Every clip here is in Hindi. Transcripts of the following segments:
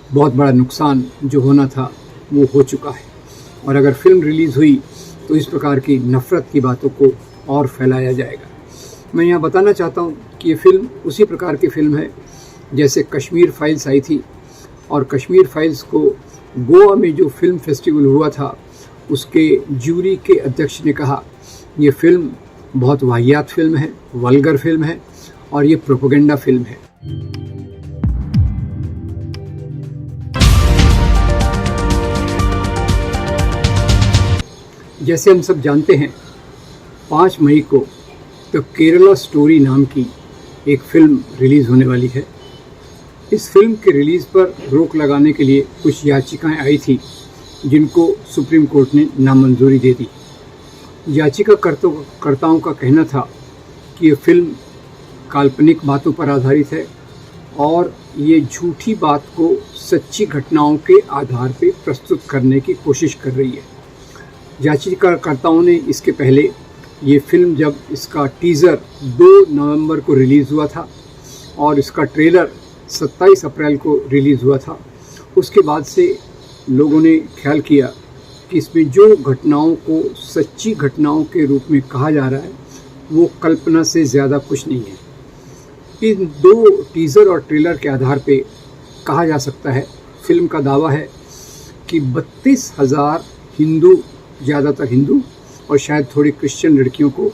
बहुत बड़ा नुकसान जो होना था वो हो चुका है। और अगर फिल्म रिलीज़ हुई तो इस प्रकार की नफ़रत की बातों को और फैलाया जाएगा। मैं यहाँ बताना चाहता हूँ कि ये फिल्म उसी प्रकार की फ़िल्म है जैसे कश्मीर फाइल्स आई थी, और कश्मीर फाइल्स को गोवा में जो फिल्म फेस्टिवल हुआ था उसके जूरी के अध्यक्ष ने कहा ये फ़िल्म बहुत वाहियात फिल्म है, वल्गर फिल्म है और ये प्रोपेगेंडा फिल्म है। जैसे हम सब जानते हैं 5 मई को द केरला स्टोरी नाम की एक फ़िल्म रिलीज़ होने वाली है। इस फिल्म के रिलीज़ पर रोक लगाने के लिए कुछ याचिकाएं आई थी जिनको सुप्रीम कोर्ट ने नामंजूरी दे दी। याचिकाकर्ताओं का कहना था कि ये फिल्म काल्पनिक बातों पर आधारित है और ये झूठी बात को सच्ची घटनाओं के आधार पर प्रस्तुत करने की कोशिश कर रही है। याचिकाकर्ताओं ने इसके पहले ये फिल्म, जब इसका टीज़र 2 नवंबर को रिलीज़ हुआ था और इसका ट्रेलर 27 अप्रैल को रिलीज़ हुआ था, उसके बाद से लोगों ने ख्याल किया कि इसमें जो घटनाओं को सच्ची घटनाओं के रूप में कहा जा रहा है वो कल्पना से ज़्यादा कुछ नहीं है। इन 2 टीज़र और ट्रेलर के आधार पे कहा जा सकता है, फिल्म का दावा है कि 32,000 हिंदू, ज़्यादातर हिंदू और शायद थोड़ी क्रिश्चियन लड़कियों को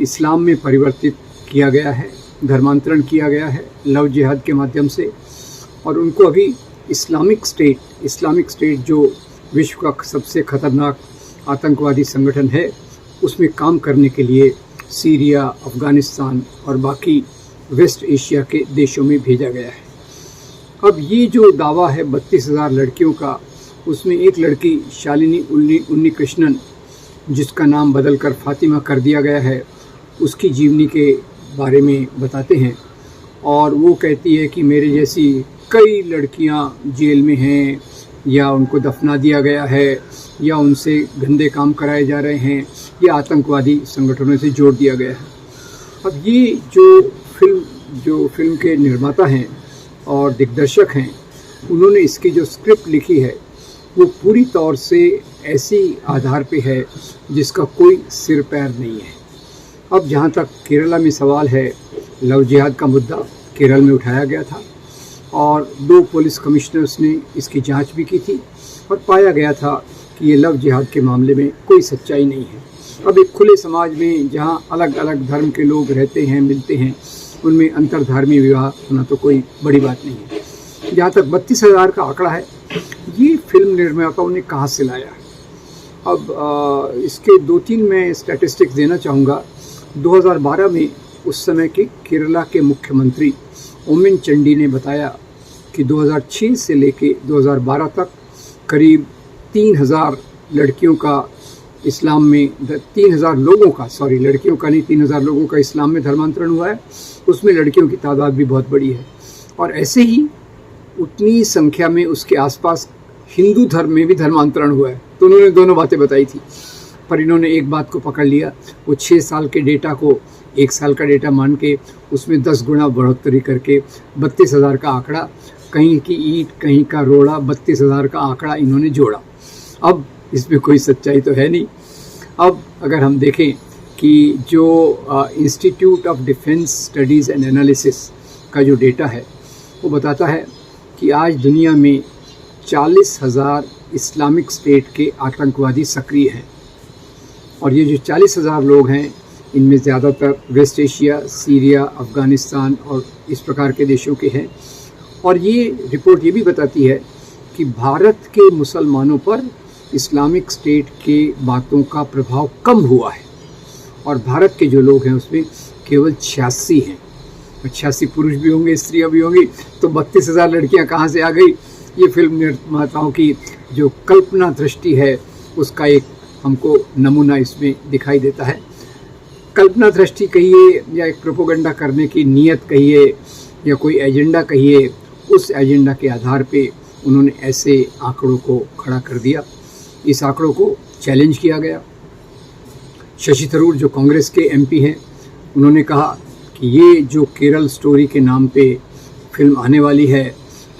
इस्लाम में परिवर्तित किया गया है, धर्मांतरण किया गया है लव जिहाद के माध्यम से, और उनको अभी इस्लामिक स्टेट जो विश्व का सबसे ख़तरनाक आतंकवादी संगठन है उसमें काम करने के लिए सीरिया, अफ़गानिस्तान और बाकी वेस्ट एशिया के देशों में भेजा गया है। अब ये जो दावा है 32,000 लड़कियों का, उसमें एक लड़की शालिनी उन्नीकृष्णन, जिसका नाम बदलकर फातिमा कर दिया गया है, उसकी जीवनी के बारे में बताते हैं और वो कहती है कि मेरे जैसी कई लड़कियां जेल में हैं या उनको दफना दिया गया है या उनसे गंदे काम कराए जा रहे हैं या आतंकवादी संगठनों से जोड़ दिया गया है। अब ये जो फिल्म के निर्माता हैं और दिग्दर्शक हैं, उन्होंने इसकी जो स्क्रिप्ट लिखी है वो पूरी तौर से ऐसी आधार पे है जिसका कोई सिर पैर नहीं है। अब जहाँ तक केरला में सवाल है, लव जिहाद का मुद्दा केरल में उठाया गया था और 2 पुलिस कमिश्नर्स ने इसकी जांच भी की थी और पाया गया था कि ये लव जिहाद के मामले में कोई सच्चाई नहीं है। अब एक खुले समाज में जहाँ अलग अलग धर्म के लोग रहते हैं, मिलते हैं, उनमें अंतर्धर्मी विवाह होना तो कोई बड़ी बात नहीं है। जहाँ तक 32,000 का आंकड़ा है, ये फिल्म निर्माताओं ने कहाँ से लाया? अब इसके 2-3 मैं स्टैटिस्टिक्स देना चाहूँगा। 2012 में उस समय के केरला के मुख्यमंत्री ओमेन चंडी ने बताया कि 2006 से लेके 2012 तक करीब 3,000 लड़कियों का इस्लाम में 3,000 लोगों का, सॉरी लड़कियों का नहीं, 3,000 लोगों का इस्लाम में धर्मांतरण हुआ है। उसमें लड़कियों की तादाद भी बहुत बड़ी है और ऐसे ही उतनी संख्या में उसके आसपास हिंदू धर्म में भी धर्मांतरण हुआ है। तो उन्होंने दोनों बातें बताई थी, पर इन्होंने एक बात को पकड़ लिया, वो 6 साल के डेटा को 1 साल का डेटा मान के उसमें 10 गुना बढ़ोतरी करके 32,000 का आंकड़ा, कहीं की ईंट कहीं का रोड़ा, 32,000 का आंकड़ा इन्होंने जोड़ा। अब इसमें कोई सच्चाई तो है नहीं। अब अगर हम देखें कि जो institute of defence studies and analysis का जो डेटा है वो बताता है कि आज दुनिया में 40,000 इस्लामिक स्टेट के आतंकवादी सक्रिय हैं और ये जो 40,000 लोग हैं इनमें ज़्यादातर वेस्ट एशिया, सीरिया, अफ़गानिस्तान और इस प्रकार के देशों के हैं। और ये रिपोर्ट ये भी बताती है कि भारत के मुसलमानों पर इस्लामिक स्टेट के बातों का प्रभाव कम हुआ है और भारत के जो लोग हैं उसमें केवल 86 हैं। 86 पुरुष भी होंगे, स्त्रियां भी होंगी, तो 32,000 लड़कियां कहाँ से आ गई? ये फिल्म निर्माताओं की जो कल्पना दृष्टि है उसका एक हमको नमूना इसमें दिखाई देता है। कल्पना दृष्टि कहिए या एक प्रोपेगेंडा करने की नीयत कहिए या कोई एजेंडा कहिए, उस एजेंडा के आधार पे उन्होंने ऐसे आंकड़ों को खड़ा कर दिया। इस आंकड़ों को चैलेंज किया गया। शशि थरूर जो कांग्रेस के एमपी हैं, उन्होंने कहा कि ये जो केरल स्टोरी के नाम पे फिल्म आने वाली है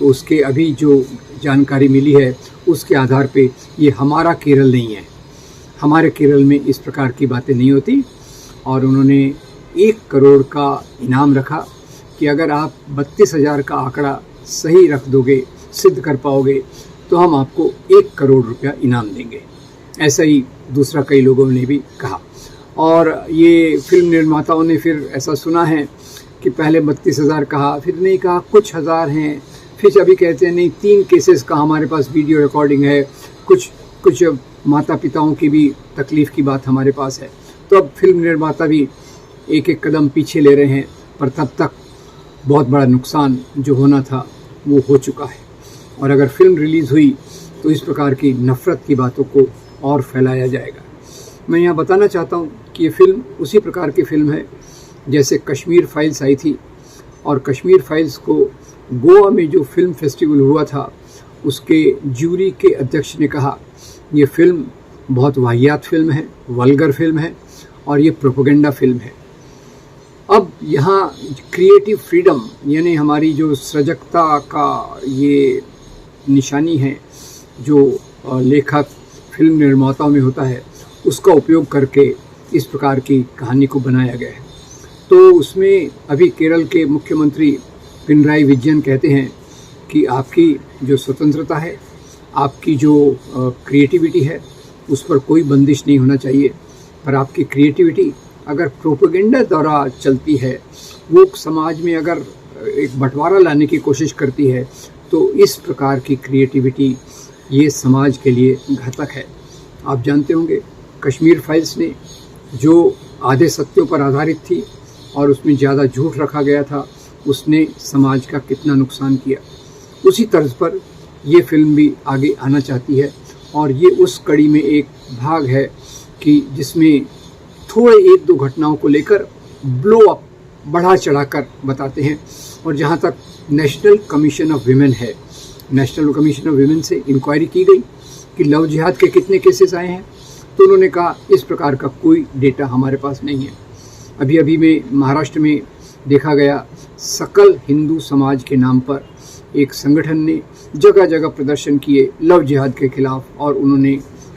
तो उसके अभी जो जानकारी मिली है उसके आधार पे ये हमारा केरल नहीं है। हमारे केरल में इस प्रकार की बातें नहीं होती। और उन्होंने 1 करोड़ का इनाम रखा कि अगर आप 32,000 का आंकड़ा सही रख दोगे, सिद्ध कर पाओगे, तो हम आपको 1 करोड़ रुपया इनाम देंगे। ऐसा ही दूसरा कई लोगों ने भी कहा। और ये फिल्म निर्माताओं ने फिर ऐसा सुना है कि पहले 32,000 कहा, फिर नहीं कहा कुछ हज़ार हैं, फिर अभी कहते हैं नहीं 3 केसेस का हमारे पास वीडियो रिकॉर्डिंग है, कुछ माता पिताओं की भी तकलीफ़ की बात हमारे पास है। तो अब फिल्म निर्माता भी एक कदम पीछे ले रहे हैं, पर तब तक बहुत बड़ा नुकसान जो होना था वो हो चुका है। और अगर फिल्म रिलीज़ हुई तो इस प्रकार की नफ़रत की बातों को और फैलाया जाएगा। मैं यहाँ बताना चाहता हूँ कि ये फ़िल्म उसी प्रकार की फ़िल्म है जैसे कश्मीर फाइल्स आई थी। और कश्मीर फाइल्स को गोवा में जो फिल्म फेस्टिवल हुआ था उसके जूरी के अध्यक्ष ने कहा ये फ़िल्म बहुत वाहियात फ़िल्म है, वल्गर फ़िल्म है और ये प्रोपेगेंडा फ़िल्म है। अब यहाँ क्रिएटिव फ्रीडम यानी हमारी जो सृजकता का ये निशानी है जो लेखक फिल्म निर्माताओं में होता है, उसका उपयोग करके इस प्रकार की कहानी को बनाया गया है। तो उसमें अभी केरल के मुख्यमंत्री पिनराई विजयन कहते हैं कि आपकी जो स्वतंत्रता है, आपकी जो क्रिएटिविटी है, उस पर कोई बंदिश नहीं होना चाहिए। पर आपकी क्रिएटिविटी अगर प्रोपेगेंडा द्वारा चलती है, वो समाज में अगर एक बंटवारा लाने की कोशिश करती है, तो इस प्रकार की क्रिएटिविटी ये समाज के लिए घातक है। आप जानते होंगे कश्मीर फाइल्स ने जो आधे सत्यों पर आधारित थी और उसमें ज़्यादा झूठ रखा गया था, उसने समाज का कितना नुकसान किया। उसी तर्ज पर ये फिल्म भी आगे आना चाहती है और ये उस कड़ी में एक भाग है कि जिसमें थोड़े 1-2 घटनाओं को लेकर ब्लो अप बढ़ा चढ़ाकर बताते हैं। और जहाँ तक नेशनल कमीशन ऑफ विमेन है, नेशनल कमीशन ऑफ विमेन से इंक्वायरी की गई कि लव जिहाद के कितने केसेस आए हैं, तो उन्होंने कहा इस प्रकार का कोई डेटा हमारे पास नहीं है। अभी में महाराष्ट्र में देखा गया, सकल हिंदू समाज के नाम पर एक संगठन ने जगह जगह प्रदर्शन किए लव जिहाद के खिलाफ और उन्होंने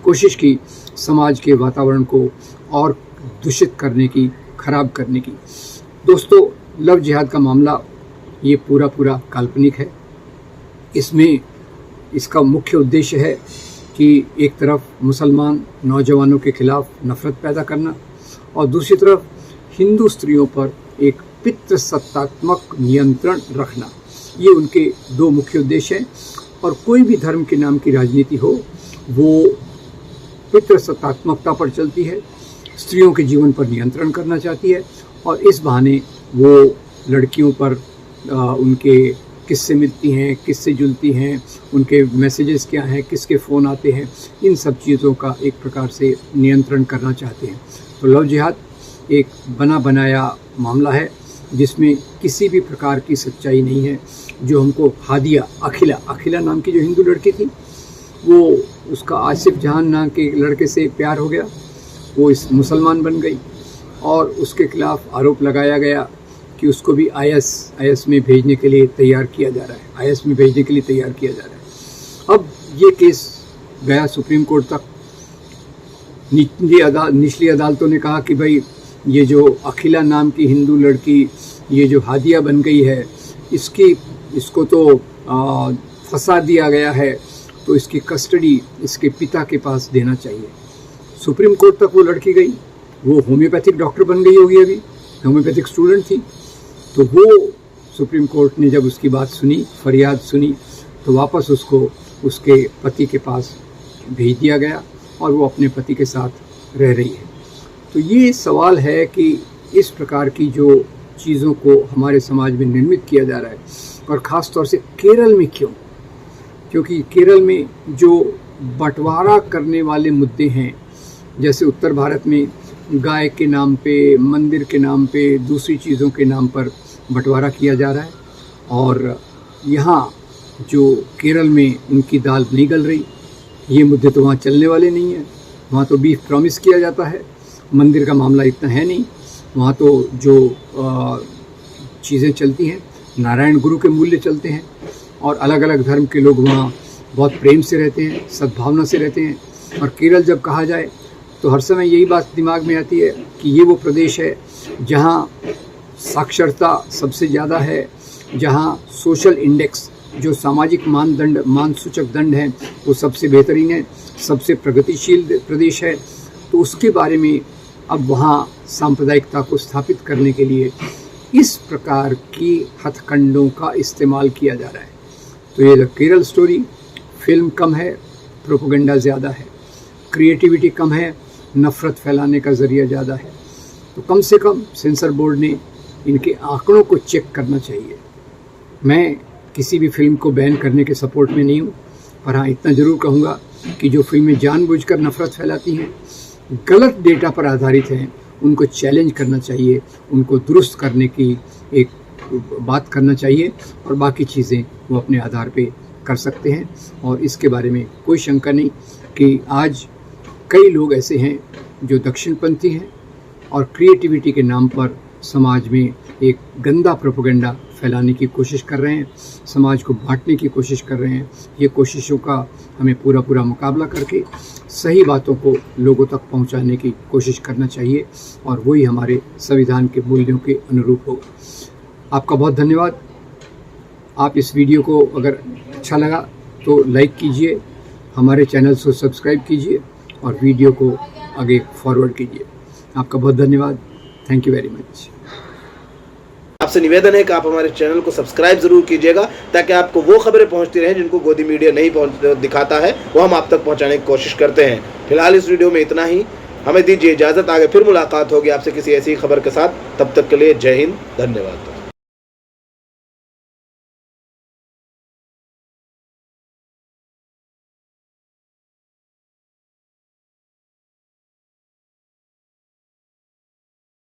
कोशिश की समाज के वातावरण को और दूषित करने की, खराब करने की। दोस्तों, लव जिहाद का मामला ये पूरा काल्पनिक है। इसमें इसका मुख्य उद्देश्य है कि एक तरफ मुसलमान नौजवानों के खिलाफ नफ़रत पैदा करना और दूसरी तरफ हिंदू स्त्रियों पर एक पितृसत्तात्मक नियंत्रण रखना। ये उनके 2 मुख्य उद्देश्य हैं। और कोई भी धर्म के नाम की राजनीति हो, वो पितृसत्तात्मकता पर चलती है, स्त्रियों के जीवन पर नियंत्रण करना चाहती है और इस बहाने वो लड़कियों पर उनके किससे मिलती हैं, किससे जुलती हैं, उनके मैसेजेस क्या हैं, किसके फ़ोन आते हैं, इन सब चीज़ों का एक प्रकार से नियंत्रण करना चाहते हैं। तो लव जिहाद एक बना बनाया मामला है जिसमें किसी भी प्रकार की सच्चाई नहीं है। जो हमको हादिया, अखिला नाम की जो हिंदू लड़की थी, वो उसका आसिफ जहान नाम के लड़के से प्यार हो गया, वो इस मुसलमान बन गई और उसके खिलाफ आरोप लगाया गया कि उसको भी आईएस में भेजने के लिए तैयार किया जा रहा है, आईएस में भेजने के लिए तैयार किया जा रहा है। अब ये केस गया सुप्रीम कोर्ट तक। निचली अदालतों ने कहा कि भाई ये जो अखिला नाम की हिंदू लड़की, ये जो हादिया बन गई है, इसको तो फंसा दिया गया है, तो इसकी कस्टडी इसके पिता के पास देना चाहिए। सुप्रीम कोर्ट तक वो लड़की गई, वो होम्योपैथिक डॉक्टर बन गई होगी, अभी होम्योपैथिक स्टूडेंट थी। तो वो सुप्रीम कोर्ट ने जब उसकी बात सुनी, फरियाद सुनी, तो वापस उसको उसके पति के पास भेज दिया गया और वो अपने पति के साथ रह रही है। तो ये सवाल है कि इस प्रकार की जो चीज़ों को हमारे समाज में निर्मित किया जा रहा है और ख़ास तौर से केरल में क्यों, क्योंकि केरल में जो बंटवारा करने वाले मुद्दे हैं, जैसे उत्तर भारत में गाय के नाम पे, मंदिर के नाम पे, दूसरी चीज़ों के नाम पर बंटवारा किया जा रहा है और यहाँ जो केरल में उनकी दाल नहीं गल रही, ये मुद्दे तो वहाँ चलने वाले नहीं हैं। वहाँ तो बीफ प्रॉमिस किया जाता है, मंदिर का मामला इतना है नहीं। वहाँ तो जो चीज़ें चलती हैं, नारायण गुरु के मूल्य चलते हैं। और अलग अलग धर्म के लोग वहाँ बहुत प्रेम से रहते हैं, सद्भावना से रहते हैं। और केरल जब कहा जाए तो हर समय यही बात दिमाग में आती है कि ये वो प्रदेश है जहाँ साक्षरता सबसे ज़्यादा है, जहाँ सोशल इंडेक्स जो सामाजिक मानदंड मानसूचक दंड हैं वो सबसे बेहतरीन है, सबसे प्रगतिशील प्रदेश है। तो उसके बारे में अब वहाँ सांप्रदायिकता को स्थापित करने के लिए इस प्रकार की हथकंडों का इस्तेमाल किया जा रहा है। तो ये केरल स्टोरी, फिल्म कम है, प्रोपेगेंडा ज़्यादा है, क्रिएटिविटी कम है, नफ़रत फैलाने का ज़रिया ज़्यादा है। तो कम से कम सेंसर बोर्ड ने इनके आंकड़ों को चेक करना चाहिए। मैं किसी भी फिल्म को बैन करने के सपोर्ट में नहीं हूँ, पर हाँ इतना ज़रूर कहूँगा कि जो फिल्में जानबूझकर नफ़रत फैलाती हैं, गलत डेटा पर आधारित हैं, उनको चैलेंज करना चाहिए, उनको दुरुस्त करने की एक बात करना चाहिए और बाकी चीज़ें वो अपने आधार पे कर सकते हैं। और इसके बारे में कोई शंका नहीं कि आज कई लोग ऐसे हैं जो दक्षिणपंथी हैं और क्रिएटिविटी के नाम पर समाज में एक गंदा प्रोपेगेंडा फैलाने की कोशिश कर रहे हैं, समाज को बांटने की कोशिश कर रहे हैं। ये कोशिशों का हमें पूरा मुकाबला करके सही बातों को लोगों तक पहुंचाने की कोशिश करना चाहिए और वही हमारे संविधान के मूल्यों के अनुरूप होगा। आपका बहुत धन्यवाद। आप इस वीडियो को अगर अच्छा लगा तो लाइक कीजिए, हमारे चैनल को सब्सक्राइब कीजिए और वीडियो को आगे फॉरवर्ड कीजिए। आपका बहुत धन्यवाद। Thank you very much. आपसे निवेदन है कि आप हमारे चैनल को सब्सक्राइब जरूर कीजिएगा ताकि आपको वो खबरें पहुंचती रहें जिनको गोदी मीडिया नहीं दिखाता है, वो हम आप तक पहुंचाने की कोशिश करते हैं। फिलहाल इस वीडियो में इतना ही, हमें दीजिए इजाज़त। आगे फिर मुलाकात होगी आपसे किसी ऐसी खबर के साथ। तब तक के लिए जय हिंद, धन्यवाद।